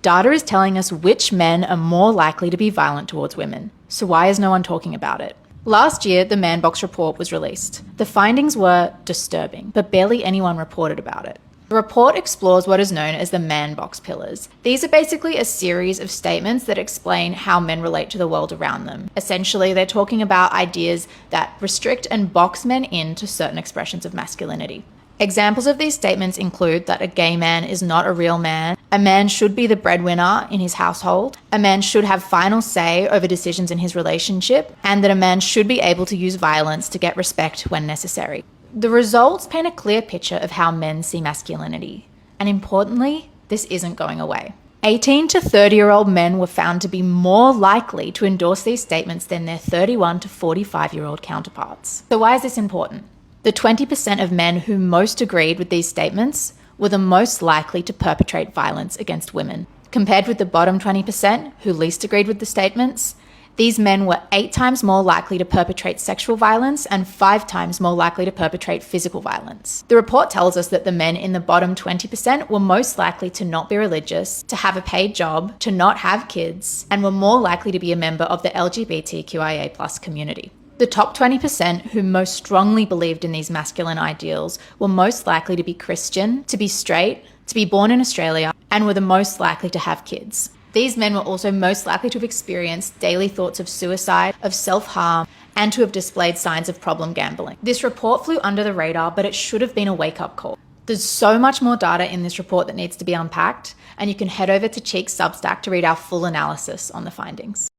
Data is telling us which men are more likely to be violent towards women. So why is no one talking about it? Last year, the Man Box report was released. The findings were disturbing, but barely anyone reported about it. The report explores what is known as the Man Box pillars. These are basically a series of statements that explain how men relate to the world around them. Essentially, they're talking about ideas that restrict and box men into certain expressions of masculinity. Examples of these statements include that a gay man is not a real man, a man should be the breadwinner in his household, a man should have final say over decisions in his relationship, and that a man should be able to use violence to get respect when necessary. The results paint a clear picture of how men see masculinity. And importantly, this isn't going away. 18 to 30-year-old men were found to be more likely to endorse these statements than their 31 to 45-year-old counterparts. So why is this important? The 20% of men who most agreed with these statements were the most likely to perpetrate violence against women. Compared with the bottom 20% who least agreed with the statements, these men were 8 times more likely to perpetrate sexual violence and 5 times more likely to perpetrate physical violence. The report tells us that the men in the bottom 20% were most likely to not be religious, to have a paid job, to not have kids, and were more likely to be a member of the LGBTQIA+ community. The top 20% who most strongly believed in these masculine ideals were most likely to be Christian, to be straight, to be born in Australia, and were the most likely to have kids. These men were also most likely to have experienced daily thoughts of suicide, of self-harm, and to have displayed signs of problem gambling. This report flew under the radar, but it should have been a wake-up call. There's so much more data in this report that needs to be unpacked, and you can head over to Cheek's Substack to read our full analysis on the findings.